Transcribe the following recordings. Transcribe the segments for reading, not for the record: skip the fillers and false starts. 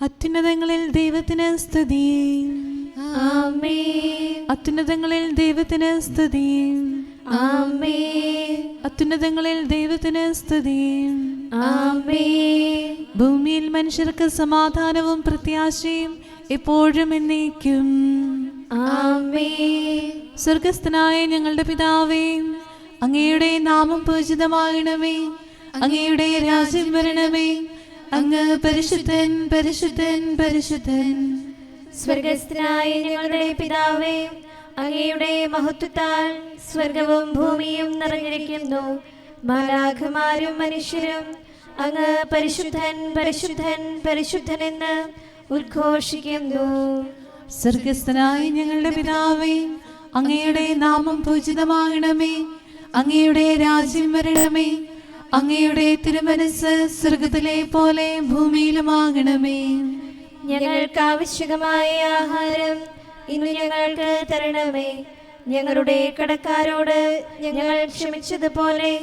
അത്യുന്നതങ്ങളിൽ ദൈവത്തിന് സ്തുതി. ആമേൻ. അത്യുന്നതങ്ങളിൽ ദൈവത്തിന് സ്തുതി. ആമേൻ. അത്യുന്നതങ്ങളിൽ ദൈവത്തിന് സ്തുതി. ആമേൻ. ഭൂമിയിൽ മനുഷ്യർക്ക് സമാധാനവും പ്രത്യാശയും എപ്പോഴും എന്നേക്കും. ആമേൻ. സ്വർഗസ്ഥനായ ഞങ്ങളുടെ പിതാവേ, അങ്ങയുടെ നാമം പൂജിതമാകണമേ. അങ്ങയുടെ രാജ്യം വരണമേ. അങ്ങ് പരിശുദ്ധൻ, പരിശുദ്ധൻ, പരിശുദ്ധൻ. സ്വർഗസ്ഥനായ ഞങ്ങളുടെ പിതാവേ, അങ്ങയുടെ മഹത്വത്താൽ സ്വർഗവും ഭൂമിയും നിറഞ്ഞിരിക്കുന്നു. മാലാഖമാരും മനുഷ്യരും അങ്ങ് പരിശുദ്ധൻ, പരിശുദ്ധൻ, പരിശുദ്ധൻ എന്ന് ഉദ്ഘോഷിക്കുന്നു. സ്വർഗസ്ഥനായ ഞങ്ങളുടെ പിതാവേ, അങ്ങയുടെ നാമം പൂജിതമാകണമേ. അങ്ങയുടെ രാജ്യം വരണമേ. അങ്ങയുടെ തിരുമനസ് സ്വർഗത്തിലെ പോലെ ഭൂമിയിലുമാകണമേ. ഞങ്ങൾക്ക് ആവശ്യമായ ആഹാരം ഇന്ന് ഞങ്ങൾക്ക് തരണമേ. ഞങ്ങളുടെ കടക്കാരോട് ഞങ്ങൾ ക്ഷമിച്ചതുപോലെ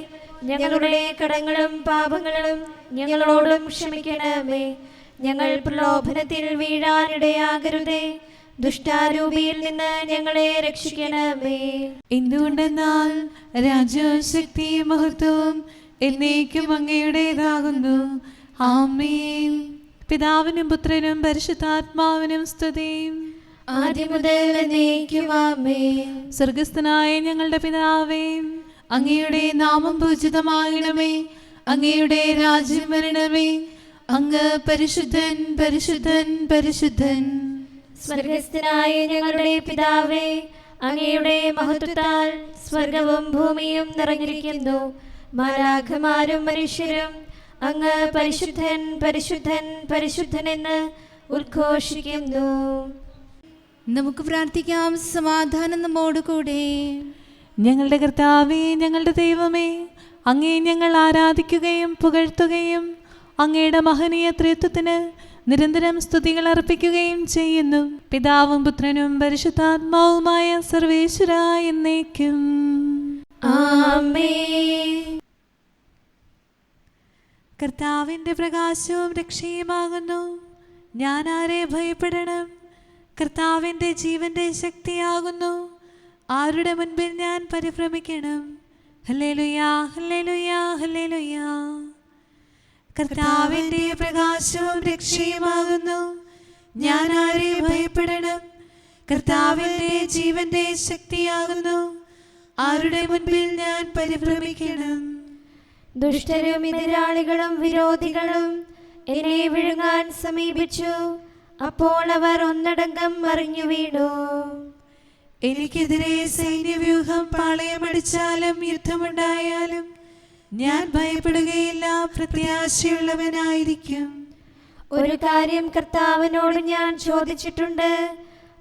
ഞങ്ങളുടെ കടങ്ങളും പാപങ്ങളും ഞങ്ങളോടും ക്ഷമിക്കണമേ. ഞങ്ങൾ പ്രലോഭനത്തിൽ വീഴാനിടയാകരുതേ. ദുഷ്ടാരൂപിയിൽ നിന്ന് ഞങ്ങളെ രക്ഷിക്കണമേ. എന്തുകൊണ്ടെന്നാൽ രാജ്യവും ശക്തിയും മഹത്വവും എന്നേക്കും അങ്ങയുടേതാകുന്നു. ആമേൻ. പിതാവിനും പുത്രനും പരിശുദ്ധാത്മാവിനും സ്തുതി. ആദ്യം മുതൽ എന്നേക്കും ആമേൻ. സ്വർഗസ്ഥനായ ഞങ്ങളുടെ പിതാവേ, അങ്ങയുടെ നാമം പൂജിതമാകണമേ. അങ്ങയുടെ രാജ്യം വരണമേ. അങ്ങ് പരിശുദ്ധൻ, പരിശുദ്ധൻ, പരിശുദ്ധൻ. സ്വർഗസ്ഥനായ ഞങ്ങളുടെ പിതാവേ, അങ്ങയുടെ മഹത്വത്താൽ സ്വർഗവും ഭൂമിയും നിറഞ്ഞിരിക്കുന്നു. മാലാഖമാരും മനുഷ്യരും അങ്ങ് പരിശുദ്ധൻ, പരിശുദ്ധൻ, പരിശുദ്ധൻ എന്ന് ഉദ്ഘോഷിക്കുന്നു. നമുക്ക് പ്രാർത്ഥിക്കാം. സമാധാനം നമ്മോട് കൂടെ. ഞങ്ങളുടെ കർത്താവേ, ഞങ്ങളുടെ ദൈവമേ, അങ്ങേ ഞങ്ങൾ ആരാധിക്കുകയും പുകഴ്ത്തുകയും അങ്ങയുടെ മഹനീയ ത്രിത്വത്തിന് നിരന്തരം സ്തുതികൾ അർപ്പിക്കുകയും ചെയ്യുന്നു. പിതാവും പുത്രനും പരിശുദ്ധാത്മാവുമായ സർവേശ്വരായ എന്നേക്കും. ആമേൻ. കർത്താവിൻ്റെ പ്രകാശവും രക്ഷയുമാകുന്നു. ഞാൻ ആരെ ഭയപ്പെടണം? കർത്താവിൻ്റെ ജീവന്റെ ശക്തിയാകുന്നു. ആരുടെ മുൻപിൽ ഞാൻ പരിഭ്രമിക്കണം? ഹല്ലേലൂയാ, ഹല്ലേലൂയാ, ഹല്ലേലൂയാ. കർത്താവിൻ്റെ പ്രകാശവും രക്ഷയുമാകുന്നു. ഞാൻ ആരെ ഭയപ്പെടണം? കർത്താവിൻ്റെ ജീവന്റെ ശക്തിയാകുന്നു. ആരുടെ മുൻപിൽ ഞാൻ പരിഭ്രമിക്കണം? ദുഷ്ടരും എതിരാളികളും വിരോധികളും എന്നെ വിഴുങ്ങാൻ സമീപിച്ചു. അപ്പോൾ അവർ ഒന്നടങ്കം മറിഞ്ഞു വീണു. എനിക്കെതിരെ സൈന്യവ്യൂഹം പാളയമടിച്ചാലും യുദ്ധമുണ്ടായാലും ഞാൻ ഭയപ്പെടുകയില്ല. പ്രത്യാശയുള്ളവനായിരിക്കും. ഒരു കാര്യം കർത്താവിനോട് ഞാൻ ചോദിച്ചിട്ടുണ്ട്,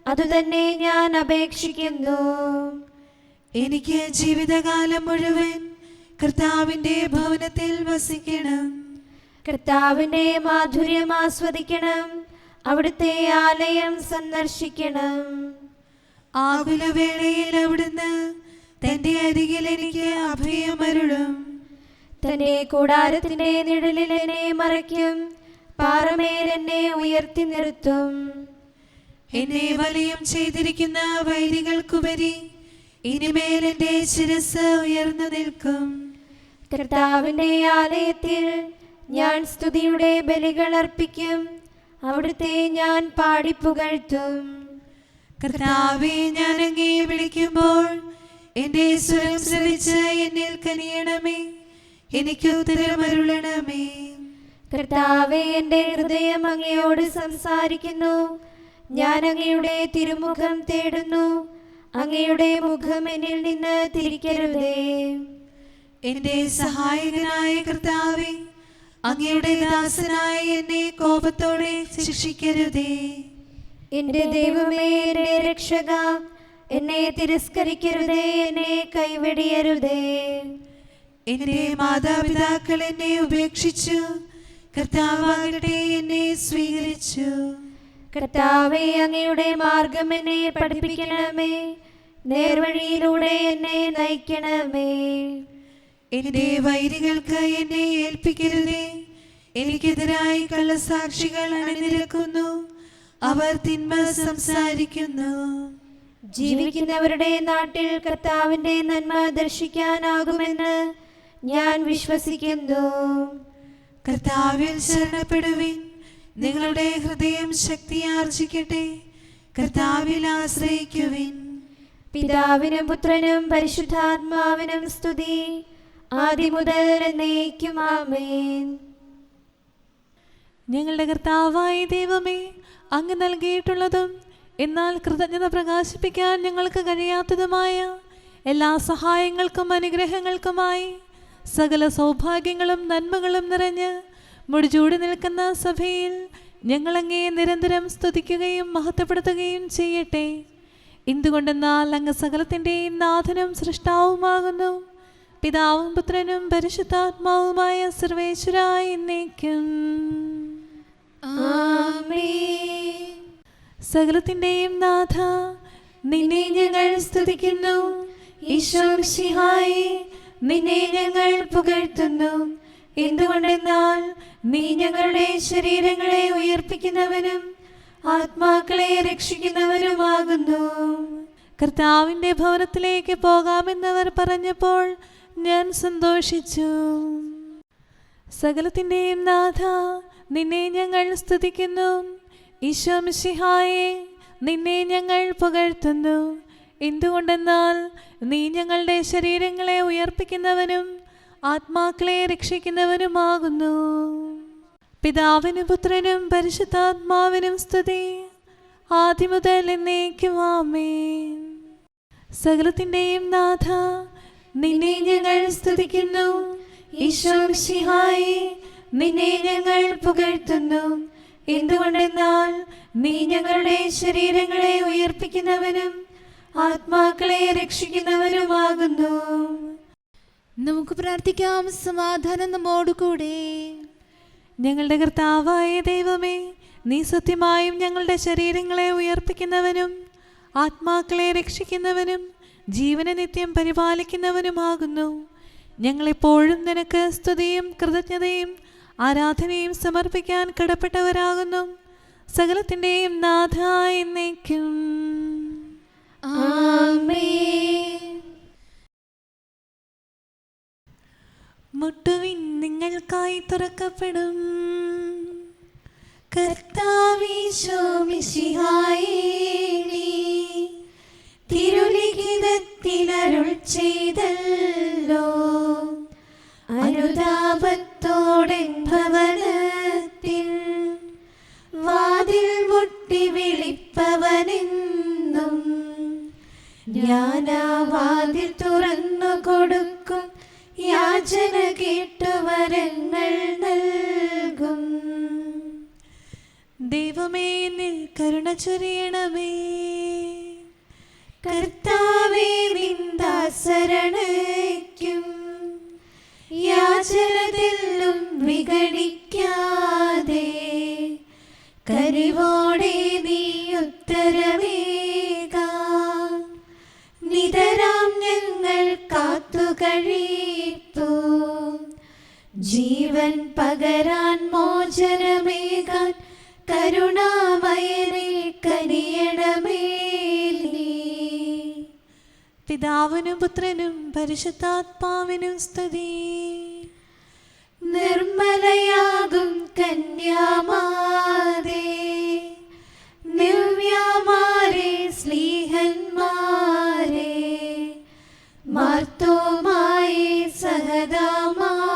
അതുതന്നെ ഞാൻ അപേക്ഷിക്കുന്നു. എനിക്ക് ജീവിതകാലം മുഴുവൻ കർത്താവിൻ്റെ ഭവനത്തിൽ വസിക്കണം. കർത്താവിന്റെ മാധുര്യം ആസ്വദിക്കണം. അവിടുത്തെ ആലയം സന്ദർശിക്കണം. ആകുലവേളയിൽ അവിടുന്ന് തന്റെ അരികിൽ എനിക്ക് അഭയമരുളും. തന്റെ കൂടാരത്തിന്റെ നിഴലിൽ എന്നെ മറയ്ക്കും. പാറമേൽ എന്നെ ഉയർത്തി നിർത്തും. എന്നെ വലയം ചെയ്തിരിക്കുന്ന വൈരികൾക്കുപരി ഇനിമേൽ എന്റെ ശിരസ് ഉയർന്നു നിൽക്കും. കർത്താവിന്റെ ആലയത്തിൽ ഞാൻ സ്തുതിയുടെ ബലികൾ അർപ്പിക്കും. അവിടുത്തെ ഞാൻ പാടിപ്പുകഴ്ത്തും. കർത്താവേ, ഞാൻ അങ്ങേ വിളിക്കുമ്പോൾ എന്റെ സ്വരം ശ്രവിച്ച് എന്നിൽ കനിയണമേ. എനിക്ക് ഉത്തരമരുളണമേ. കർത്താവേ, എന്റെ ഹൃദയം അങ്ങയോട് സംസാരിക്കുന്നു. ഞാൻ അങ്ങയുടെ തിരുമുഖം തേടുന്നു. അങ്ങയുടെ മുഖം എന്നിൽ നിന്ന് തിരിക്കരുതേ. എന്റെ സഹായകനായ കർത്താവേ, അങ്ങയുടെ ദാസനായ എന്നെ കോപത്തോടെ ശിക്ഷിക്കരുതേ. എന്റെ ദൈവമേ, എന്റെ രക്ഷക, എന്നെ തിരസ്കരിക്കരുതേ. എന്നെ കൈവെടിയരുതേ. എന്റെ മാതാപിതാക്കൾ എന്നെ ഉപേക്ഷിച്ചു. കർത്താവാകട്ടെ എന്നെ സ്വീകരിച്ചു. കർത്താവേ, അങ്ങയുടെ മാർഗം എന്നെ പഠിപ്പിക്കണമേ. നേർവഴിയിലൂടെ എന്നെ നയിക്കണമേ. എന്റെ വൈരികൾക്ക് എന്നെ ഏൽപ്പിക്കരുതേ. എനിക്കെതിരായി കള്ളസാക്ഷികൾ അണിനിരക്കുന്നു, അവർ തിന്മ സംസാരിക്കുന്നു. ജീവിക്കുന്നവരുടെ നാട്ടിൽ കർത്താവിന്റെ നന്മ ദർശിക്കാനാകുമെന്ന് ഞാൻ വിശ്വസിക്കുന്നു. കർത്താവിൽ ശരണപ്പെടുവിൻ, നിങ്ങളുടെ ഹൃദയം ശക്തിയാർജിക്കട്ടെ. കർത്താവിൽ ആശ്രയിക്കുവിൻ. പിതാവിനും പുത്രനും പരിശുദ്ധാത്മാവിനും സ്തുതി, ആദിമുതൽ എന്നേക്കും ആമേൻ. ഞങ്ങളുടെ കർത്താവായ ദൈവമേ, അങ്ങ് നൽകിയിട്ടുള്ളതും എന്നാൽ കൃതജ്ഞത പ്രകാശിപ്പിക്കാൻ ഞങ്ങൾക്ക് കഴിയാത്തതുമായ എല്ലാ സഹായങ്ങൾക്കും അനുഗ്രഹങ്ങൾക്കുമായി സകല സൗഭാഗ്യങ്ങളും നന്മകളും നിറഞ്ഞ് മുടിചൂടി നിൽക്കുന്ന സഭയിൽ ഞങ്ങളങ്ങേ നിരന്തരം സ്തുതിക്കുകയും മഹത്വപ്പെടുത്തുകയും ചെയ്യട്ടെ. എന്തുകൊണ്ടെന്നാൽ അങ്ങ് സകലത്തിൻ്റെയും നാഥനും സൃഷ്ടാവുമാകുന്നു. പിതാവും പുത്രനും പരിശുദ്ധാത്മാവുമായ സർവേശ്വരായ എന്നേക്കും ആമേൻ. സകലത്തിൻ്റെയും നാഥ, നിന്നെ ഞങ്ങൾ സ്തുതിക്കുന്നു. ഈശോ മിശിഹായേ, നിന്നെ ഞങ്ങൾ പുകഴ്ത്തുന്നു. എന്തുകൊണ്ടെന്നാൽ നീ ഞങ്ങളുടെ ശരീരങ്ങളെ ഉയർപ്പിക്കുന്നവനും ആത്മാക്കളെ രക്ഷിക്കുന്നവനുമാകുന്നു. കർത്താവിൻ്റെ ഭവനത്തിലേക്ക് പോകാമെന്നവർ പറഞ്ഞപ്പോൾ ഞാൻ സന്തോഷിച്ചു. സകലത്തിൻ്റെയും നാഥ, നിന്നെ ഞങ്ങൾ സ്തുതിക്കുന്നു. ഈശോ മിശിഹായേ, നിന്നെ ഞങ്ങൾ പുകഴ്ത്തുന്നു. എന്തുകൊണ്ടെന്നാൽ നീ ഞങ്ങളുടെ ശരീരങ്ങളെ ഉയർപ്പിക്കുന്നവനും ആത്മാക്കളെ രക്ഷിക്കുന്നവനുമാകുന്നു. പിതാവിനും പുത്രനും പരിശുദ്ധാത്മാവിനും സ്തുതി, ആദിമുതൽ എന്നേക്കും ആമേൻ. സകലത്തിൻ്റെയും നാഥ, നിന്നെ ഞങ്ങൾ സ്തുതിക്കുന്നു. ഈശോ മിശിഹായേ, നിന്നെ ഞങ്ങൾ പുകഴ്ത്തുന്നു. എന്തുകൊണ്ടെന്നാൽ നീ ഞങ്ങളുടെ ശരീരങ്ങളെ ഉയർപ്പിക്കുന്നവനും ആത്മാക്കളെ രക്ഷിക്കുന്നവനുമാകുന്നു. നമുക്ക് പ്രാർത്ഥിക്കാം. സമാധാനം നമ്മോടുകൂടെ. ഞങ്ങളുടെ കർത്താവായ ദൈവമേ, നീ സത്യമായും ഞങ്ങളുടെ ശരീരങ്ങളെ ഉയർപ്പിക്കുന്നവനും ആത്മാക്കളെ രക്ഷിക്കുന്നവനും ജീവനെ നിത്യം പരിപാലിക്കുന്നവനുമാകുന്നു. ഞങ്ങളെപ്പോഴും നിനക്ക് സ്തുതിയും കൃതജ്ഞതയും ആരാധനയും സമർപ്പിക്കാൻ കടപ്പെട്ടവരാകുന്നു. സകലത്തിൻ്റെയും നാഥ എന്നേക്കും ആമേൻ. മുട്ടുവിൻ, നിങ്ങൾക്കായി തുറക്കപ്പെടും. കർത്താവീശോ മിശിഹായേ, നീ തിരുലിഖിതത്തിലരുൾ ചെയ്തല്ലോ, അനുതാപത്തോടെൻ ഭവനത്തിൽ വാതിൽ മുട്ടി വിളിപ്പവനെന്നും ഞാനാ വാതിൽ തുറന്നു കൊടുക്കും, യാചന കേട്ടു വരങ്ങൾ നൽകും. ദൈവമേ, നിൻ കരുണ ചൊരിയണമേ. കർത്താവേ, നിന്ദാസരണയ്ക്കും യാചനതെല്ലും വിഗണിക്കാതെ കരിവോടെ നീ ഉത്തരവേകാം. നിതരാം ഞങ്ങൾ കാത്തുകഴിപ്പു, ജീവൻ പകരാൻ മോചനമേകാൻ കരുണാമയനെ കനിയണമേ നീ. പിതാവിനും പുത്രനും പരിശുദ്ധാത്മാവിനും സ്തുതി. നിർമ്മലയാകും കന്യാമാതേ, ദിവ്യമാരെ സ്ലീഹന്മാരെ, മാർത്തോമായെ സഹദാമാരെ,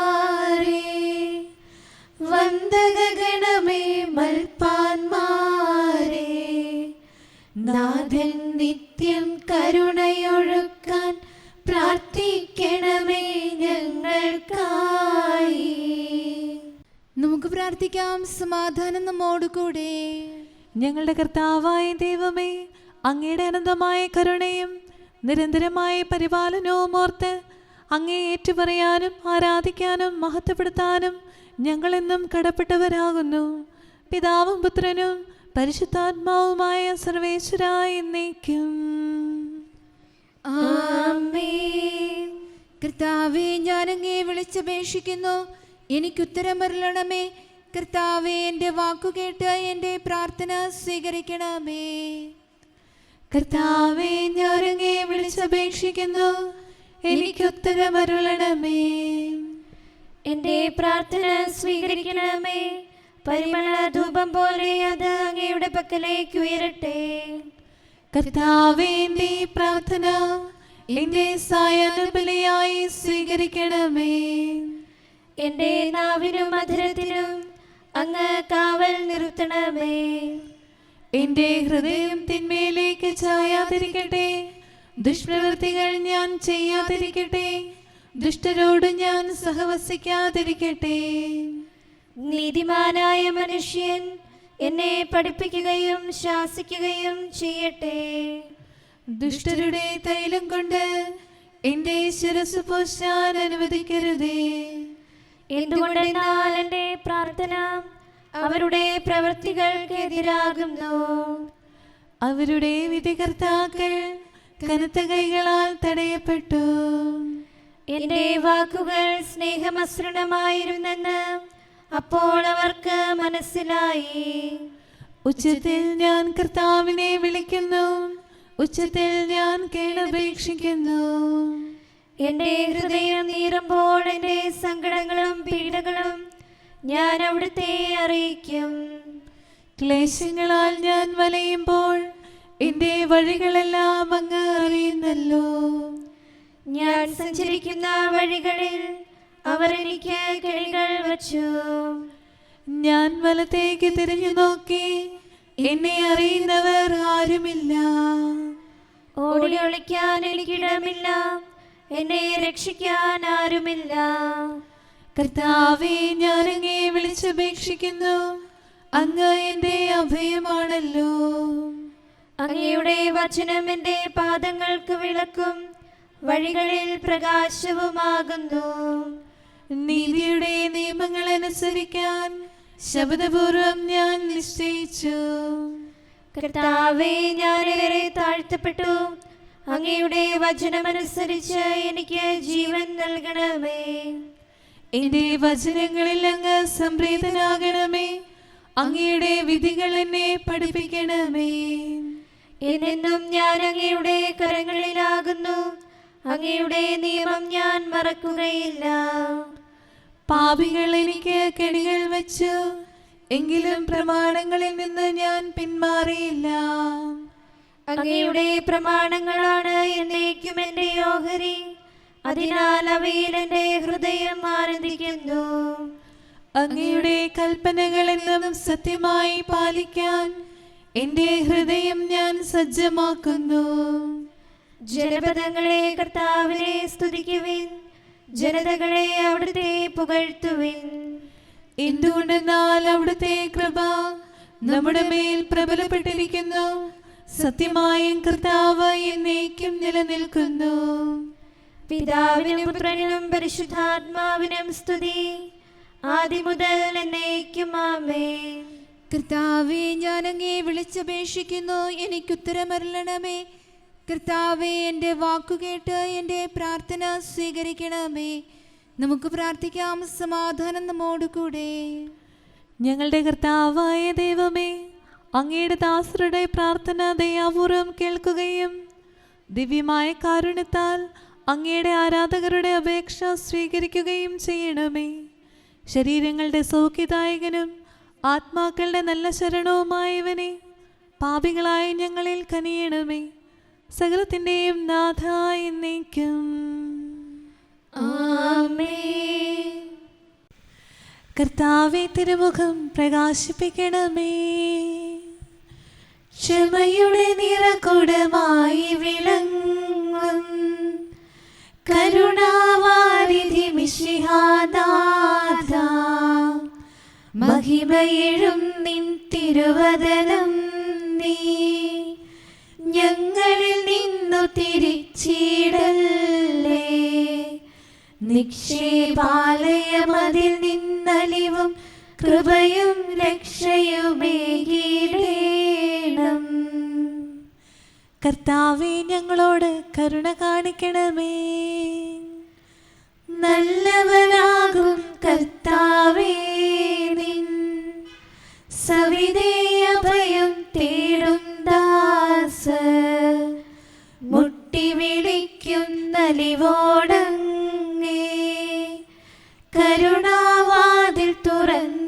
വന്ദകഗണമേ മൽപ്പാന്മാരെ, നാഥൻ നിത്യം കരുണയൊഴുക്കാൻ പ്രാർത്ഥിക്കണമേ ഞങ്ങൾക്കായി. നമുക്ക് പ്രാർത്ഥിക്കാം. സമാധാനം നമ്മോടുകൂടെ. ഞങ്ങളുടെ കർത്താവായ ദൈവമേ, അങ്ങയുടെ അനന്തമായ കരുണയും നിരന്തരമായ പരിപാലനവും ഓർത്ത് അങ്ങേ ഏറ്റുപറയാനും ആരാധിക്കാനും മഹത്വപ്പെടുത്താനും ഞങ്ങളെന്നും കടപ്പെട്ടവരാകുന്നു. പിതാവും പുത്രനും പരിശുദ്ധാത്മാവുമായ സർവേശ്വരായ എന്നേക്കും കർത്താവേ, ഞാൻ അങ്ങേ വിളിച്ചപേക്ഷിക്കുന്നു, എനിക്കുത്തരമരുളണമേ. കർത്താവേ, എൻ്റെ വാക്കുകേട്ട് എൻ്റെ പ്രാർത്ഥന സ്വീകരിക്കണമേ. കർത്താവേ, ഞാൻ അങ്ങേ വിളിച്ചപേക്ഷിക്കുന്നു, എനിക്ക് ഉത്തരമരുളണമേ. എൻ്റെ പ്രാർത്ഥന സ്വീകരിക്കണമേ. പരിമള ധൂപം പോലെ അത് അങ്ങയുടെ പക്കലേക്ക് ഉയരട്ടെ. കർത്താവേ, എൻ്റെ പ്രാർത്ഥന എൻ്റെ സായാഹ്നബലിയായി സ്വീകരിക്കണമേ. എൻ്റെ നാവിനും മധുരത്തിനും അങ്ങ് കാവൽ നിർത്തണമേ. എൻ്റെ ഹൃദയം തിന്മയിലേക്ക് ചായാതിരിക്കട്ടെ, ദുഷ്പ്രവൃത്തികൾ ഞാൻ ചെയ്യാതിരിക്കട്ടെ, ദുഷ്ടരോട് ഞാൻ സഹവസിക്കാതിരിക്കട്ടെ. നീതിമാനായ മനുഷ്യൻ എന്നെ പഠിപ്പിക്കുകയും ശാസിക്കുകയും ചെയ്യട്ടെ. ദുഷ്ടരുടെ തൈലം കൊണ്ട് എൻ്റെ ശിരസ് പൂശാൻ അനുവദിക്കരുതേ. എന്തുകൊണ്ടെന്നാൽ എൻ്റെ പ്രാർത്ഥന അവരുടെ പ്രവൃത്തികൾക്കെതിരാകുന്നു. അവരുടെ വിധികർത്താക്കൾ കനത്ത കൈകളാൽ തടയപ്പെട്ടു. എൻ്റെ വാക്കുകൾ സ്നേഹമസൃണമായിരുന്നെന്ന് അപ്പോൾ അവർക്ക് മനസ്സിലായി. ഉച്ചത്തിൽ ഞാൻ കർത്താവിനെ വിളിക്കുന്നു, ഉച്ചത്തിൽ ഞാൻ കേണപേക്ഷിക്കുന്നു. എൻ്റെ ഹൃദയം നീറുമ്പോൾ എൻ്റെ സങ്കടങ്ങളും പീഡകളും ഞാൻ അവിടുത്തെ അറിയിക്കും. ക്ലേശങ്ങളാൽ ഞാൻ വലയുമ്പോൾ എൻ്റെ വഴികളെല്ലാം അങ്ങ് അറിയുന്നല്ലോ. ഞാൻ സഞ്ചരിക്കുന്ന വഴികളിൽ അവർ എനിക്ക് കെണികൾ വച്ചു. ഞാൻ വലത്തേക്ക് തിരിഞ്ഞു നോക്കി, എന്നെ അറിയുന്നവർ ആരുമില്ല. ഓടി ഒളിക്കാൻ എനിക്കിടമില്ല, എന്നെ രക്ഷിക്കാൻ ആരുമില്ല. കർത്താവേ, ഞാൻ അങ്ങേ വിളിച്ചപേക്ഷിക്കുന്നു, അങ്ങ് എൻ്റെ അഭയമാണല്ലോ. അങ്ങയുടെ വചനം എൻ്റെ പാദങ്ങൾക്ക് വിളക്കും വഴികളിൽ പ്രകാശവുമാകുന്നു. നീതിയുടെ നിയമങ്ങൾ അനുസരിക്കാൻ ശബ്ദപൂർവം ഞാൻ നിശ്ചയിച്ചു. കർത്താവേ, ഞാനേറെ താഴ്ത്തപ്പെട്ടു. അങ്ങയുടെ വചനമനുസരിച്ച് എനിക്ക് ജീവൻ നൽകണമേ. എന്റെ വചനങ്ങളിൽ അങ്ങ് സംപ്രീതനാകണമേ. അങ്ങയുടെ വിധികൾ എന്നെ പഠിപ്പിക്കണമേ. എന്നെന്നും ഞാൻ അങ്ങയുടെ കരങ്ങളിലാകുന്നു. അങ്ങയുടെ നിയമം ഞാൻ മറക്കുകയില്ല. പാപികൾ എനിക്ക് കെണികൾ വെച്ചു, എങ്കിലും പ്രമാണങ്ങളിൽ നിന്ന് ഞാൻ പിന്മാറിയില്ല. അങ്ങയുടെ പ്രമാണങ്ങളാണ് എന്നേക്കും എൻ്റെ ഓഹരി. അതിനാൽ അവയിൽ എൻ്റെ ഹൃദയം ആനന്ദിക്കുന്നു. അങ്ങയുടെ കൽപ്പനകൾ എന്നും സത്യമായി പാലിക്കാൻ എന്റെ ഹൃദയം ഞാൻ സജ്ജമാക്കുന്നു. ജനപദങ്ങളെ കർത്താവിനെ സ്തുതിക്കുവിൻ, ജനതകളെ അവിടുത്തെ പുകഴ്ത്തുവിൻ. എന്തുകൊണ്ടെന്നാൽ അവിടുത്തെ കൃപ നമ്മുടെ മേൽ പ്രബലപ്പെട്ടിരിക്കുന്നു. സത്യമായും കർത്താവ് എന്നേക്കും നിലനിൽക്കുന്നു. പിതാവിനും പുത്രനും പരിശുദ്ധാത്മാവിനും സ്തുതി, ആദ്യം മുതൽ എന്നേക്കും ആമേൻ. കർത്താവേ, ഞാൻ അങ്ങേ വിളിച്ചപേക്ഷിക്കുന്നു, എനിക്കുത്തരമരുളണമേ. കർത്താവേ, എൻ്റെ വാക്കുകേട്ട് എൻ്റെ പ്രാർത്ഥന സ്വീകരിക്കണമേ. നമുക്ക് പ്രാർത്ഥിക്കാം. സമാധാനം നമ്മോടുകൂടെ. ഞങ്ങളുടെ കർത്താവായ ദൈവമേ, അങ്ങയുടെ ദാസരുടെ പ്രാർത്ഥന ദയാപൂർവം കേൾക്കുകയും ദിവ്യമായ കാരുണ്യത്താൽ അങ്ങയുടെ ആരാധകരുടെ അപേക്ഷ സ്വീകരിക്കുകയും ചെയ്യണമേ. ശരീരങ്ങളുടെ സൗഖ്യദായകനും ആത്മാക്കളുടെ നല്ല ശരണവുമായവനെ, പാപികളായ ഞങ്ങളിൽ കനിയണമേ. സകലത്തിൻ്റെയും നാഥ എന്നേക്കും ആമേൻ. കർത്താവേ, തിരുമുഖം പ്രകാശിപ്പിക്കണമേ. ക്ഷമയുടെ നിറകുടമായി വിളങ്ങും കരുണാവാരിധി മിശിഹാനാഥ, മഹിമയെഴും നിൻ തിരുവദനം നീ ഞങ്ങളിൽ നിന്നു തിരിച്ചിടല്ലേ. നിക്ഷേപാലയമതിൽ നിന്നലിവും കൃപയും രക്ഷയുമേകിടേണം. കർത്താവേ, ഞങ്ങളോട് കരുണ കാണിക്കണമേ. നല്ലവനാകും കർത്താവേ, നിൻ സവിധേയ ഭയം തേടും ദാസ മുട്ടി വിളിക്കുന്ന ലിവോടങ്ങേ കരുണാവാതിൽ തുറന്നിടേണം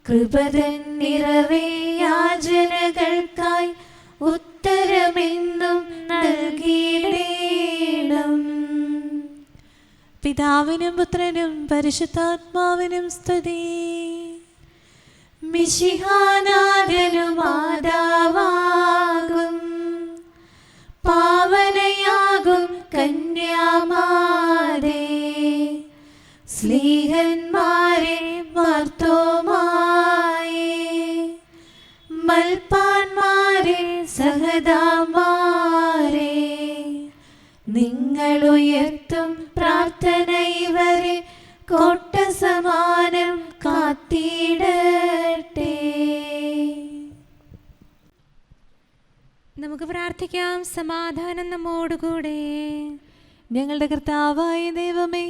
കൃപതൻ നിറവേ യാചനകൾക്കായി ഉത്തരമെന്നും നൽകിയിടേണം. പിതാവിനും പുത്രനും പരിശുദ്ധാത്മാവിനും സ്തുതി. മിശിഹാനാഥനും മാതാവാകും പാവനയാകും കന്യാമാതേ സ്ലീഹന്മാരെ മാർത്തോമായേ മൽപ്പാന്മാരെ സഹദാമാരെ നിങ്ങളുയർത്തും പ്രാർത്ഥന ഇവരെ കോട്ട സമാനം കാത്തിടട്ടെ. നമുക്ക് പ്രാർത്ഥിക്കാം. സമാധാനം നമ്മോടുകൂടെ. ഞങ്ങളുടെ കർത്താവായ ദൈവമേ,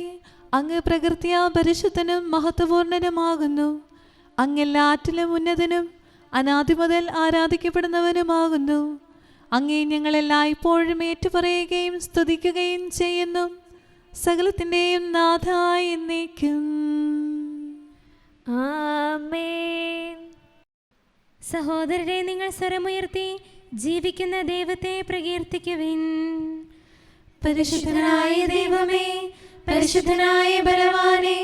അങ്ങ് പ്രകൃത്യാ പരിശുദ്ധനും മഹത്വപൂർണനുമാകുന്നു. അങ്ങെല്ലാറ്റിലും ഉന്നതനും അനാദി മുതൽ ആരാധിക്കപ്പെടുന്നവനുമാകുന്നു. അങ്ങേ ഞങ്ങളെല്ലായ്പ്പോഴും ഏറ്റുപറയുകയും സ്തുതിക്കുകയും ചെയ്യുന്നു. സകലത്തിൻ്റെയും നാഥായി എന്നേക്കും. ആമേൻ. സഹോദരരെ, നിങ്ങൾ സ്വരമുയർത്തി ജീവിക്കുന്ന ദൈവത്തെ പ്രകീർത്തിക്കുവിൻ. പരിശുദ്ധനായ ദൈവമേ, പരിശുദ്ധനായ ബലവാനെ,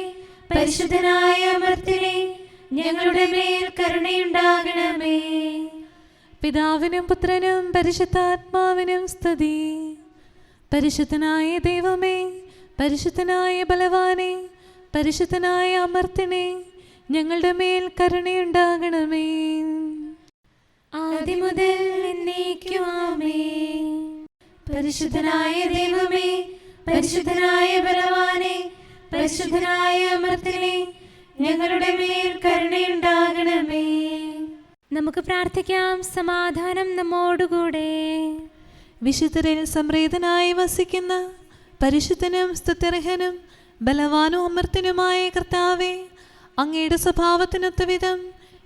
പരിശുദ്ധനായ അമർത്തിനെ, ഞങ്ങളുടെ മേൽ കരുണയുണ്ടാകണമേ. പിതാവിനും പുത്രനും പരിശുദ്ധാത്മാവിനും സ്തുതി. പരിശുദ്ധനായ ദൈവമേ, പരിശുദ്ധനായ ബലവാനെ, പരിശുദ്ധനായ അമർത്തിനെ, ഞങ്ങളുടെ മേൽ കരുണയുണ്ടാകണമേ. ആദിമുതൽ എന്നേക്കും ആമേൻ. പരിശുദ്ധനായ ദൈവമേ, പരിശുദ്ധനായ ബലവാനെ, പരിശുദ്ധനായ അമർത്തിനെ, ഞങ്ങളുടെ മേൽ കരുണയുണ്ടാകണമേ. നമുക്ക് പ്രാർത്ഥിക്കാം. സമാധാനം നമ്മോടുകൂടെ. വിശുദ്ധരിൽ സംപ്രീതനായി വസിക്കുന്ന പരിശുദ്ധനും സ്തുത്യർഹനും ബലവാനും അമർത്തിനുമായ കർത്താവേ, അങ്ങയുടെ സ്വഭാവത്തിനൊത്ത വിധം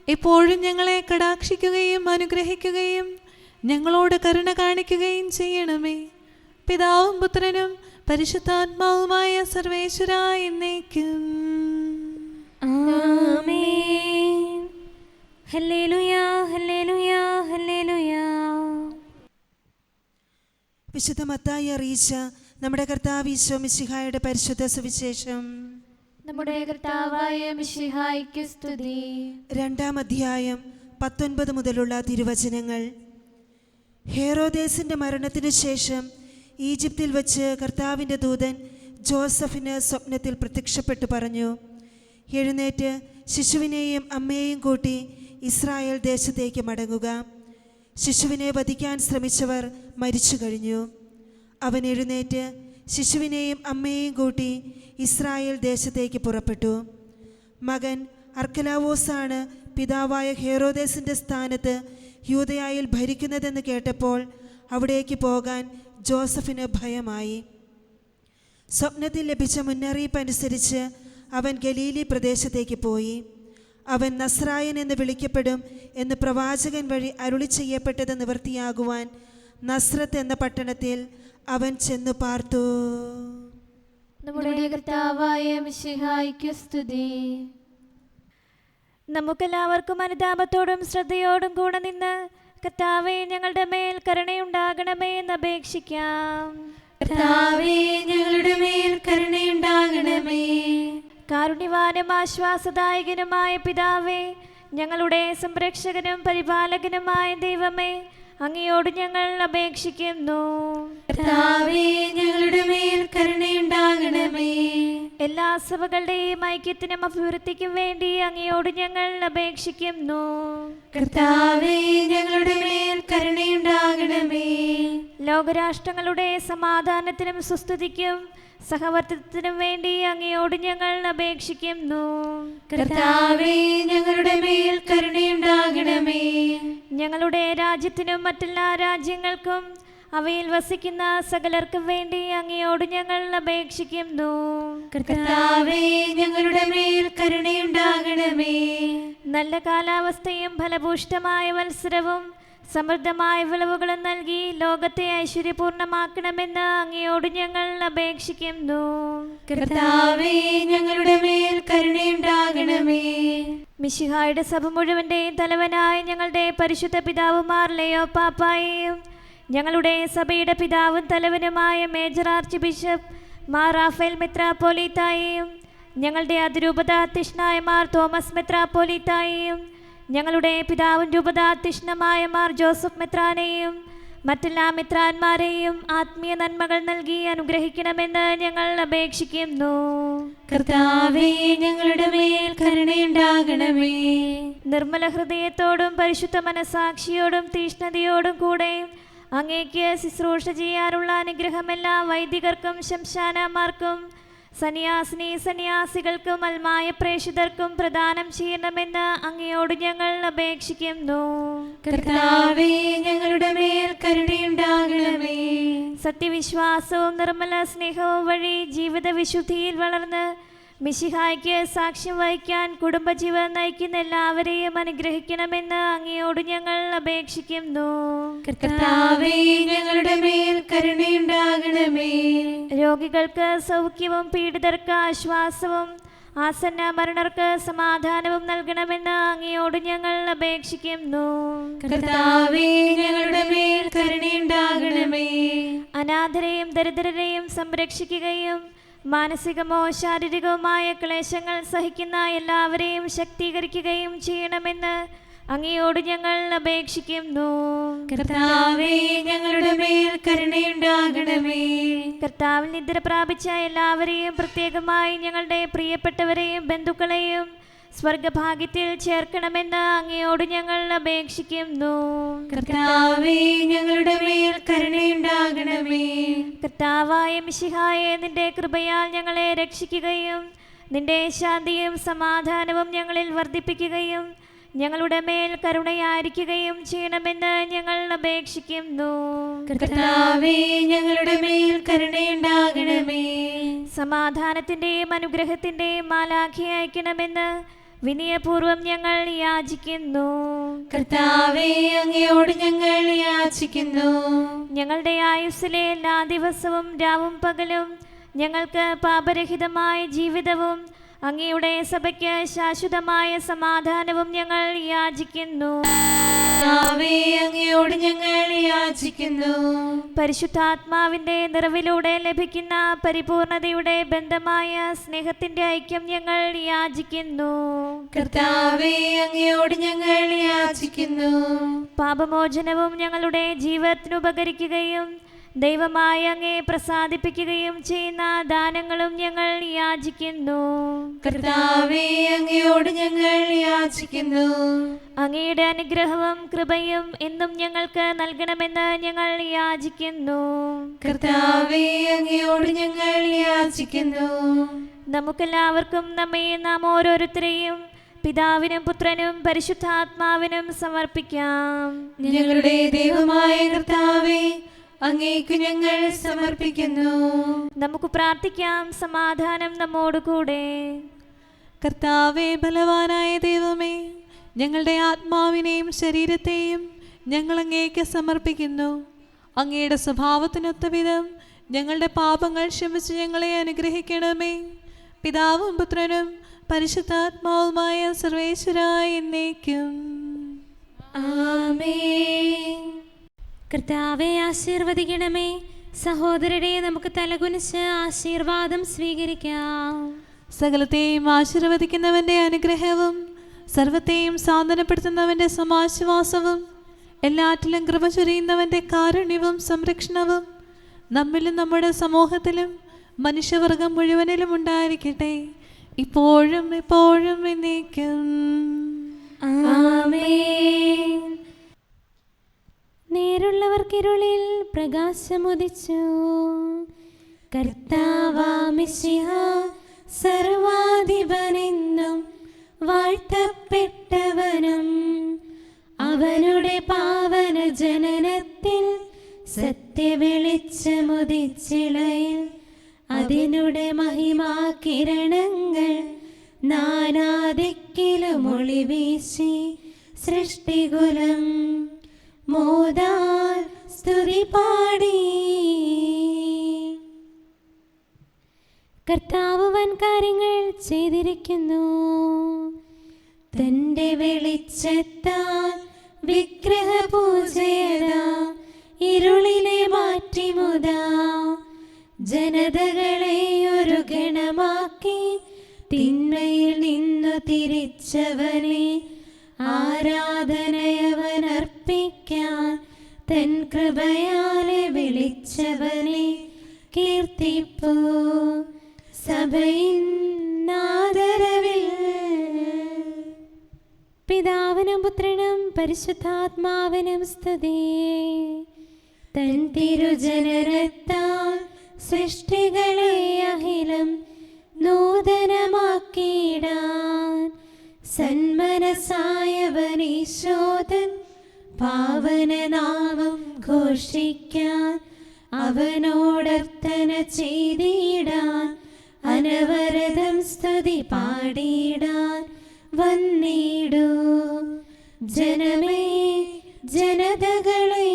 എപ്പോഴും ഞങ്ങളെ കടാക്ഷിക്കുകയും അനുഗ്രഹിക്കുകയും ഞങ്ങളോട് കരുണ കാണിക്കുകയും ചെയ്യണമേ. പിതാവും പുത്രനും പരിശുദ്ധാത്മാവുമായ സർവേശ്വരാ എന്നേക്കും. ആമേൻ. ഹല്ലേലൂയാ, ഹല്ലേലൂയാ, ഹല്ലേലൂയാ. വിശുദ്ധ മത്തായി അറിയിച്ച നമ്മുടെ കർത്താവ് ഈശോ മിശിഹായുടെ പരിശുദ്ധ സുവിശേഷം. നമ്മുടെ കർത്താവായ മിശിഹായ്ക്ക് സ്തുതി. 2-ാം അധ്യായം 19 മുതലുള്ള തിരുവചനങ്ങൾ. ഹേറോദേസിൻ്റെ മരണത്തിനു ശേഷം ഈജിപ്തിൽ വച്ച് കർത്താവിൻ്റെ ദൂതൻ ജോസഫിന് സ്വപ്നത്തിൽ പ്രത്യക്ഷപ്പെട്ടു പറഞ്ഞു, എഴുന്നേറ്റ് ശിശുവിനെയും അമ്മയെയും കൂട്ടി ഇസ്രായേൽ ദേശത്തേക്ക് മടങ്ങുക. ശിശുവിനെ വധിക്കാൻ ശ്രമിച്ചവർ മരിച്ചു കഴിഞ്ഞു. അവൻ എഴുന്നേറ്റ് ശിശുവിനെയും അമ്മയെയും കൂട്ടി ഇസ്രായേൽ ദേശത്തേക്ക് പുറപ്പെട്ടു. മകൻ അർക്കലാവോസാണ് പിതാവായ ഹേറോദേസിൻ്റെ സ്ഥാനത്ത് യൂദയായിൽ ഭരിക്കുന്നതെന്ന് കേട്ടപ്പോൾ അവിടേക്ക് പോകാൻ ജോസഫിന് ഭയമായി. സ്വപ്നത്തിൽ ലഭിച്ച മുന്നറിയിപ്പ് അനുസരിച്ച് അവൻ ഗലീലി പ്രദേശത്തേക്ക് പോയി. അവൻ നസ്രായൻ എന്ന് വിളിക്കപ്പെടും എന്ന് പ്രവാചകൻ വഴി അരുളി ചെയ്യപ്പെട്ടത് നിവൃത്തിയാകുവാൻ നസ്രത്ത് എന്ന പട്ടണത്തിൽ അവൻ ചെന്നു പാർത്തു. നമ്മുടെ കർത്താവായ മിശിഹായ്ക്ക് സ്തുതി. നമുക്കെല്ലാവർക്കും അനുതാപത്തോടും ശ്രദ്ധയോടും കൂടെ നിന്ന് കർത്താവേ, ഞങ്ങളുടെ മേൽ കരുണയുണ്ടാകണമേ എന്ന് അപേക്ഷിക്കാം. കർത്താവേ, ഞങ്ങളുടെ മേൽ കരുണയുണ്ടാകണമേ. കാരുണ്യവാനും ആശ്വാസദായകനുമായ പിതാവേ, ഞങ്ങളുടെ സംരക്ഷകനും പരിപാലകനുമായ ദൈവമേ, അങ്ങയോട് ഞങ്ങൾ അപേക്ഷിക്കുന്നു. കർത്താവേ, ഞങ്ങളുടെ മേൽ കരുണയുണ്ടാകണമേ. എല്ലാ സഭകളുടെയും ഐക്യത്തിനും അഭിവൃദ്ധിക്കും വേണ്ടി അങ്ങയോട് ഞങ്ങൾ അപേക്ഷിക്കുന്നു. കർത്താവേ, ഞങ്ങളുടെ മേൽ കരുണയുണ്ടാകണമേ. ലോകരാഷ്ട്രങ്ങളുടെ സമാധാനത്തിനും സുസ്ഥിതിക്കും സഹവർത്തിത്വത്തിനും വേണ്ടി അങ്ങയോട് ഞങ്ങൾ അപേക്ഷിക്കുന്നു. കർത്താവേ, ഞങ്ങളുടെ മേൽ കരുണയുണ്ടാകണമേ. ഞങ്ങളുടെ രാജ്യത്തിനും മറ്റെല്ലാ രാജ്യങ്ങൾക്കും അവയിൽ വസിക്കുന്ന സകലർക്കും വേണ്ടി അങ്ങയോട് ഞങ്ങൾ അപേക്ഷിക്കുന്നു. കർത്താവേ, ഞങ്ങളുടെ മേൽ കരുണയുണ്ടാകണമേ. നല്ല കാലാവസ്ഥയും ഫലഭൂഷ്ടമായ മത്സരവും സമൃദ്ധമായ വിളവുകളും നൽകി ലോകത്തെ ഐശ്വര്യപൂർണ്ണമാക്കണമെന്ന് അങ്ങയോട് ഞങ്ങൾ അപേക്ഷിക്കുന്നു. കർത്താവേ, ഞങ്ങളുടെ മേൽ കരുണയുണ്ടാകണമേ. മിശിഹായുടെ സഭ മുഴുവന്റെയും തലവനായ ഞങ്ങളുടെ പരിശുദ്ധ പിതാവുമാർ ലെയോ പാപ്പായെയും ഞങ്ങളുടെ സഭയുടെ പിതാവും തലവനുമായ major archbishop Mar Raphael മെത്രാപ്പോലീത്തായെയും ഞങ്ങളുടെ അതിരൂപതാധ്യക്ഷനായ മാർ തോമസ് മെത്രാപ്പോലീത്തായെയും ഞങ്ങളുടെ പിതാവും രൂപതാധ്യക്ഷനുമായ മാർ ജോസഫ് മെത്രാനെയും മറ്റെല്ലാ മെത്രാന്മാരെയും ആത്മീയ നന്മകൾ നൽകി അനുഗ്രഹിക്കണമെന്ന് ഞങ്ങൾ അപേക്ഷിക്കുന്നു. കർത്താവേ, ഞങ്ങളുടെ മേൽ കരുണയുണ്ടാകണമേ. നിർമ്മല ഹൃദയത്തോടും പരിശുദ്ധ മനസാക്ഷിയോടും തീഷ്ണതയോടും കൂടെ അങ്ങേക്ക് ശുശ്രൂഷ ചെയ്യാനുള്ള അനുഗ്രഹം എല്ലാ വൈദികർക്കും ശംശാനമാർക്കും സന്യാസിനികൾക്കും അൽമായ പ്രേക്ഷിതർക്കും പ്രദാനം ചെയ്യണമെന്ന് അങ്ങയോട് ഞങ്ങൾ അപേക്ഷിക്കുന്നു. കർത്താവേ, ഞങ്ങളുടെ മേൽ കരുണയുണ്ടാകണമേ. സത്യവിശ്വാസവും നിർമ്മല സ്നേഹവും വഴി ജീവിത വിശുദ്ധിയിൽ വളർന്ന് മിശിഹായ്ക്ക് സാക്ഷ്യം വഹിക്കാൻ കുടുംബജീവൻ നയിക്കുന്ന എല്ലാവരെയും അനുഗ്രഹിക്കണമെന്ന് അങ്ങയോട് ഞങ്ങൾ അപേക്ഷിക്കുന്നു. കർത്താവേ, ഞങ്ങളുടെ മേൽ കരുണയുണ്ടാകണമേ. രോഗികൾക്ക് സൗഖ്യവും പീഡിതർക്ക് ആശ്വാസവും ആസന്ന മരണർക്ക് സമാധാനവും നൽകണമെന്ന് അങ്ങയോട് ഞങ്ങൾ അപേക്ഷിക്കുന്നു. കർത്താവേ, ഞങ്ങളുടെ മേൽ കരുണയുണ്ടാകണമേ. അനാഥരെയും ദരിദ്രരെയും സംരക്ഷിക്കുകയും മാനസികമോ ശാരീരികവുമായ ക്ലേശങ്ങൾ സഹിക്കുന്ന എല്ലാവരെയും ശക്തീകരിക്കുകയും ചെയ്യണമെന്ന് അങ്ങയോട് ഞങ്ങൾ അപേക്ഷിക്കുന്നു. കർത്താവേ, ഞങ്ങളുടെ മേൽ കരുണയുണ്ടാകണമേ. കർത്താവിൽ നിദ്ര പ്രാപിച്ച എല്ലാവരെയും പ്രത്യേകമായി ഞങ്ങളുടെ പ്രിയപ്പെട്ടവരെയും ബന്ധുക്കളെയും സ്വർഗഭാഗ്യത്തിൽ ചേർക്കണമെന്ന് അങ്ങയോട് ഞങ്ങൾ അപേക്ഷിക്കുന്നു. കർത്താവേ, ഞങ്ങളുടെ മേൽ കരുണയുണ്ടാകണമേ. കർത്താവായ മിശിഹായെ, നിന്റെ കൃപയാൽ ഞങ്ങളെ രക്ഷിക്കുകയും നിന്റെ ശാന്തിയും സമാധാനവും ഞങ്ങളിൽ വർദ്ധിപ്പിക്കുകയും ഞങ്ങളുടെ മേൽ കരുണയായിരിക്കുകയും ചെയ്യണമെന്ന് ഞങ്ങൾ അപേക്ഷിക്കുന്നു. കർത്താവേ, ഞങ്ങളുടെ മേൽ കരുണയുണ്ടാകണമേ. സമാധാനത്തിന്റെയും അനുഗ്രഹത്തിന്റെയും മാലാഖയെ അയക്കണമെന്ന് വിനയപൂർവം ഞങ്ങൾ യാചിക്കുന്നു. കർത്താവേ, അങ്ങയോട് ഞങ്ങൾ യാചിക്കുന്നു. ഞങ്ങളുടെ ആയുസ്സിലെ എല്ലാ ദിവസവും രാവും പകലും ഞങ്ങൾക്ക് പാപരഹിതമായ ജീവിതവും അങ്ങയുടെ സഭയ്ക്ക് ശാശ്വതമായ സമാധാനവും ഞങ്ങൾ യാചിക്കുന്നു. കർത്താവേ, അങ്ങയോട് ഞങ്ങൾ യാചിക്കുന്നു. പരിശുദ്ധാത്മാവിന്റെ നിറവിലൂടെ ലഭിക്കുന്ന പരിപൂർണതയുടെ ബന്ധമായ സ്നേഹത്തിന്റെ ഐക്യം ഞങ്ങൾ യാചിക്കുന്നു. കർത്താവേ, അങ്ങയോട് ഞങ്ങൾ യാചിക്കുന്നു. പാപമോചനവും ഞങ്ങളുടെ ജീവിതത്തിന് ഉപകരിക്കുകയും ദൈവമായ അങ്ങയെ പ്രസാദിപ്പിക്കുകയും ചെയ്യുന്ന ദാനങ്ങളും ഞങ്ങൾ യാചിക്കുന്നു. കർത്താവേ, അങ്ങയോട് ഞങ്ങൾ യാചിക്കുന്നു. അങ്ങയുടെ അനുഗ്രഹവും കൃപയും എന്നും ഞങ്ങൾക്ക് നൽകണമെന്ന് ഞങ്ങൾ യാചിക്കുന്നു. കർത്താവേ, അങ്ങയോട് ഞങ്ങൾ യാചിക്കുന്നു. നമുക്കെല്ലാവർക്കും നമ്മയും നാം ഓരോരുത്തരെയും പിതാവിനും പുത്രനും പരിശുദ്ധാത്മാവിനും സമർപ്പിക്കാം. ഞങ്ങളുടെ ദൈവമായ കർത്താവേ, അങ്ങേക്ക് ഞങ്ങൾ സമർപ്പിക്കുന്നു. നമുക്ക് പ്രാർത്ഥിക്കാം. സമാധാനം നമ്മോടുകൂടെ. കർത്താവേ, ബലവാനായ ദൈവമേ, ഞങ്ങളുടെ ആത്മാവിനെയും ശരീരത്തെയും ഞങ്ങൾ അങ്ങേക്ക് സമർപ്പിക്കുന്നു. അങ്ങയുടെ സ്വഭാവത്തിനൊത്ത വിധം ഞങ്ങളുടെ പാപങ്ങൾ ക്ഷമിച്ച് ഞങ്ങളെ അനുഗ്രഹിക്കണമേ. പിതാവും പുത്രനും പരിശുദ്ധാത്മാവുമായ സർവേശ്വരായ എന്നേക്കും ആമേൻ. കർത്താവെ, ആശീർവദിക്കണമേ. സഹോദരരെ, നമുക്ക് തലകുനിച്ച് ആശീർവാദം സ്വീകരിക്കാം. സകലത്തെയും ആശീർവദിക്കുന്നവന്റെ അനുഗ്രഹവും സർവത്തെയും സാന്ത്വനപ്പെടുത്തുന്നവന്റെ സമാശ്വാസവും എല്ലാറ്റിലും കൃപ ചൊരിയുന്നവന്റെ കാരുണ്യവും സംരക്ഷണവും നമ്മിലും നമ്മുടെ സമൂഹത്തിലും മനുഷ്യവർഗം മുഴുവനിലും ഉണ്ടായിരിക്കട്ടെ, ഇപ്പോഴും എപ്പോഴും എന്നേക്കും. ആമേൻ. നേരുള്ളവർക്കിരുളിൽ പ്രകാശമുദിച്ചു. കർത്താവാം മിശിഹാ സർവാധിപനെന്നും വാഴ്ത്തപ്പെട്ടവനും അവനുടെ പാവന ജനനത്തിൽ സത്യവെളിച്ചമുദിച്ചിളയിൽ അതിനുടെ മഹിമാ കിരണങ്ങൾ നാനാദിക്കിലും ഒളിവീശി സൃഷ്ടികുലം മോദാൽ സ്തുതി പാടി. കർത്താവ് വൻ കാര്യങ്ങൾ ചെയ്തിരിക്കുന്നു. തന്റെ വെളിച്ചത്താൽ വിഗ്രഹപൂജയതാ ഇരുളിനെ മാറ്റിമുതാ. ജനതകളെ ഒരു ഗണമാക്കി തിന്മയിൽ നിന്നു തിരിച്ചവനെ ആരാധനയവൻ അർപ്പിക്കാൻ തൻ കൃപയാലെ വിളിച്ചവനെ കീർത്തിപ്പൂ. സഭയിൻ ആദരവിൽ പിതാവിനും പുത്രനും പരിശുദ്ധാത്മാവിനും സ്തുതി. തൻ തിരുജനനത്താൽ സൃഷ്ടികളെ അഖിലം നൂതനമാക്കിയിടാൻ സന്മനസായവനീശോധൻ പാവനനാമം ഘോഷിക്കാൻ അവനോടർത്ഥന ചെയ്തിടാൻ അനവരതം സ്തുതി പാടിയിടാൻ വന്നിടൂ. ജനമേ ജനതകളെ.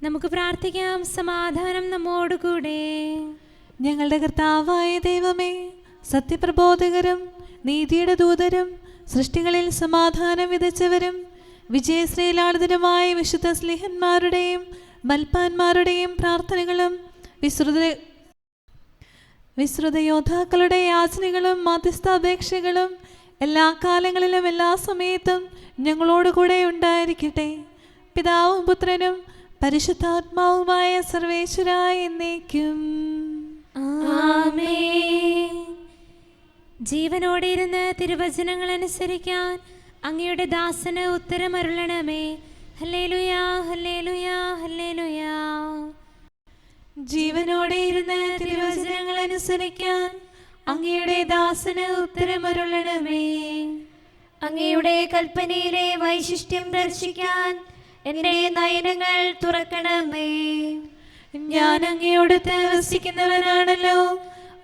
നമുക്ക് പ്രാർത്ഥിക്കാം. സമാധാനം നമ്മോടുകൂടെ. ഞങ്ങളുടെ കർത്താവായ ദൈവമേ, സത്യപ്രബോധകരും നീതിയുടെ ദൂതരും സൃഷ്ടികളിൽ സമാധാനം വിതച്ചവരും വിജയശ്രീലാളിതരുമായ വിശുദ്ധ സ്ലീഹന്മാരുടെയും മൽപ്പാന്മാരുടെയും പ്രാർത്ഥനകളും വിശ്രുത യോദ്ധാക്കളുടെ യാചനകളും മധ്യസ്ഥാപേക്ഷകളും എല്ലാ കാലങ്ങളിലും എല്ലാ സമയത്തും ഞങ്ങളോടുകൂടെ ഉണ്ടായിരിക്കട്ടെ. പിതാവും പുത്രനും പരിശുദ്ധാത്മാവുമായ സർവേശ്വരായ എന്നേക്കും ആമേൻ. ജീവനോടെ ഇരുന്ന് തിരുവചനങ്ങൾ അനുസരിക്കാൻ അങ്ങയുടെ ദാസന് ഉത്തരമരുളണമേ. ഹല്ലേലൂയാ ഹല്ലേലൂയാ ഹല്ലേലൂയാ. ജീവനോടെ ഇരുന്ന് തിരുവചനങ്ങൾ അനുസരിക്കാൻ അങ്ങയുടെ ദാസന് ഉത്തരമരുളണമേ. അങ്ങയുടെ കൽപ്പനയിലെ വൈശിഷ്ട്യം ദർശിക്കാൻ എൻ്റെ നയനങ്ങൾ തുറക്കണമേ. ഞാൻ അങ്ങയോട് വസിക്കുന്നവനാണല്ലോ.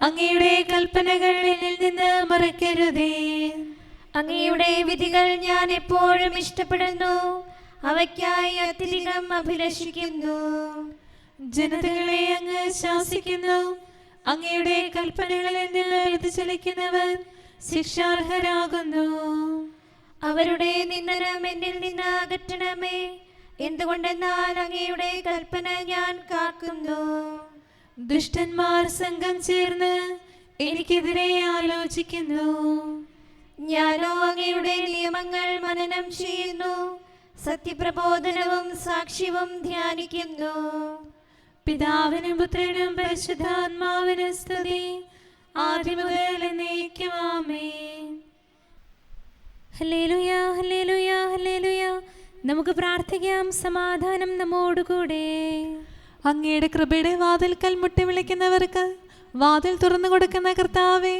അങ്ങയുടെ കൽപ്പനകൾ എന്നിൽ നിന്ന് മറക്കരുതേ. അങ്ങയുടെ വിധികൾ ഞാൻ എപ്പോഴും ഇഷ്ടപ്പെടുന്നു. അവയ്ക്കായി അത്യധികം അഭിലഷിക്കുന്നു. ജനതകളെ അങ്ങ് ശാസിക്കുന്നു. അങ്ങയുടെ കൽപ്പനകളിൽ നിന്ന് വ്യതിചലിക്കുന്നവർ ശിക്ഷാർഹരാകുന്നു. അവരുടെ നിന്ദനം എന്നിൽ നിന്ന് അകറ്റണമേ. എന്തുകൊണ്ടെന്നാൽ അങ്ങയുടെ കൽപ്പന ഞാൻ കാക്കുന്നു. ദുഷ്ടന്മാർ സംഘം ചേർന്ന് എനിക്കെതിരെ ആലോചിക്കുന്നു. ഞാനോ അങ്ങയുടെ നിയമങ്ങൾ മനനം ചെയ്യുന്നു. സത്യപ്രബോധനവും സാക്ഷ്യവും ധ്യാനിക്കുന്നു. പിതാവിനും പുത്രനും പരിശുദ്ധാത്മാവിനും സ്തുതി, ആദ്യം മുതൽ എന്നേക്കും ആമേൻ. ഹല്ലേലൂയാ ഹല്ലേലൂയാ ഹല്ലേലൂയാ. നമുക്ക് പ്രാർത്ഥിക്കാം. സമാധാനം നമ്മോടുകൂടെ. അങ്ങയുടെ കൃപയുടെ വാതിൽക്കൽ മുട്ടി വിളിക്കുന്നവർക്ക് വാതിൽ തുറന്നു കൊടുക്കുന്ന കർത്താവേ,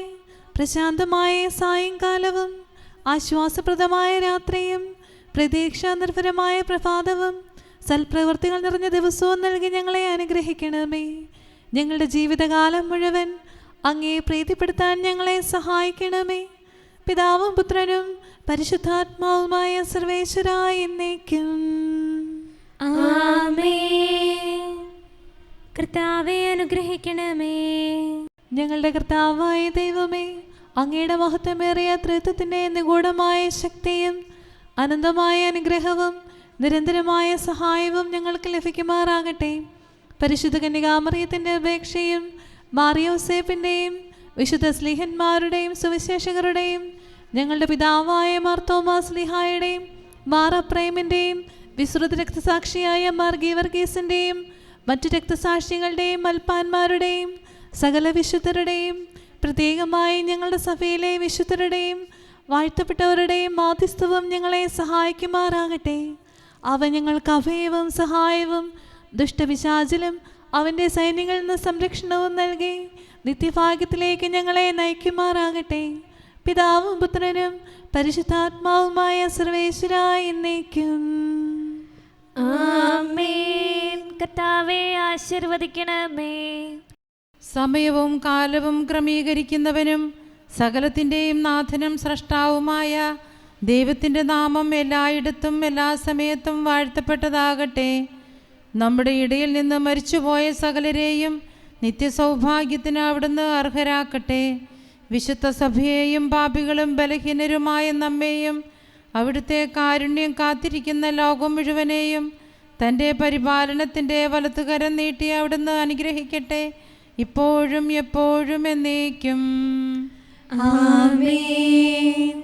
പ്രശാന്തമായ സായങ്കാലവും ആശ്വാസപ്രദമായ രാത്രിയും പ്രതീക്ഷാനിർഭരമായ പ്രഭാതവും സൽപ്രവൃത്തികൾ നിറഞ്ഞ ദിവസവും നൽകി ഞങ്ങളെ അനുഗ്രഹിക്കണമേ. ഞങ്ങളുടെ ജീവിതകാലം മുഴുവൻ അങ്ങയെ പ്രീതിപ്പെടുത്താൻ ഞങ്ങളെ സഹായിക്കണമേ. പിതാവും പുത്രനും പരിശുദ്ധാത്മാവുമായ സർവേശ്വരായ എന്നേക്കും ആമേൻ. കർത്താവേ അനുഗ്രഹിക്കണമേ. ഞങ്ങളുടെ കർത്താവായ ദൈവമേ, അങ്ങയുടെ മഹത്വമേറിയ ത്രിത്വത്തിൻ്റെ നിഗൂഢമായ ശക്തിയും അനന്തമായ അനുഗ്രഹവും നിരന്തരമായ സഹായവും ഞങ്ങൾക്ക് ലഭിക്കുമാറാകട്ടെ. പരിശുദ്ധ കന്യകാമറിയത്തിൻ്റെ അപേക്ഷയും മാറിയോസേപ്പിൻ്റെയും വിശുദ്ധ സ്ലീഹന്മാരുടെയും സുവിശേഷകരുടെയും ഞങ്ങളുടെ പിതാവായ മാർത്തോമാ സ്ലീഹായുടെയും മാറപ്രേമിൻ്റെയും വിശ്രുത രക്തസാക്ഷിയായ മാർ ഗീവർഗീസിൻ്റെയും മറ്റു രക്തസാക്ഷികളുടെയും മൽപ്പാന്മാരുടെയും സകല വിശുദ്ധരുടെയും പ്രത്യേകമായി ഞങ്ങളുടെ സഭയിലെ വിശുദ്ധരുടെയും വാഴ്ത്തപ്പെട്ടവരുടെയും മാധ്യസ്ഥവും ഞങ്ങളെ സഹായിക്കുമാറാകട്ടെ. അവ ഞങ്ങൾക്ക് അഭയവും സഹായവും ദുഷ്ടപിശാചിലും അവൻ്റെ സൈന്യങ്ങളിൽ നിന്ന് സംരക്ഷണവും നൽകി നിത്യഭാഗ്യത്തിലേക്ക് ഞങ്ങളെ നയിക്കുമാറാകട്ടെ. പിതാവും പുത്രനും പരിശുദ്ധാത്മാവുമായ സർവേശ്വരായ എന്നേക്കും. ആമേൻ. കർത്താവേ ആശീർവദിക്കണമേ. സമയവും കാലവും ക്രമീകരിക്കുന്നവനും സകലത്തിൻ്റെയും നാഥനും സ്രഷ്ടാവുമായ ദൈവത്തിൻ്റെ നാമം എല്ലായിടത്തും എല്ലാ സമയത്തും വാഴ്ത്തപ്പെട്ടതാകട്ടെ. നമ്മുടെ ഇടയിൽ നിന്ന് മരിച്ചുപോയ സകലരെയും നിത്യസൗഭാഗ്യത്തിന് അവിടുന്ന് അർഹരാക്കട്ടെ. വിശുദ്ധ സഭയെയും പാപികളും ബലഹീനരുമായ നമ്മെയും അവിടുത്തെ കാരുണ്യം കാത്തിരിക്കുന്ന ലോകം മുഴുവനെയും തൻ്റെ പരിപാലനത്തിൻ്റെ വലത്തുകരം നീട്ടി അവിടുന്ന് അനുഗ്രഹിക്കട്ടെ, ഇപ്പോഴും എപ്പോഴും എന്നേക്കും. ആമേൻ.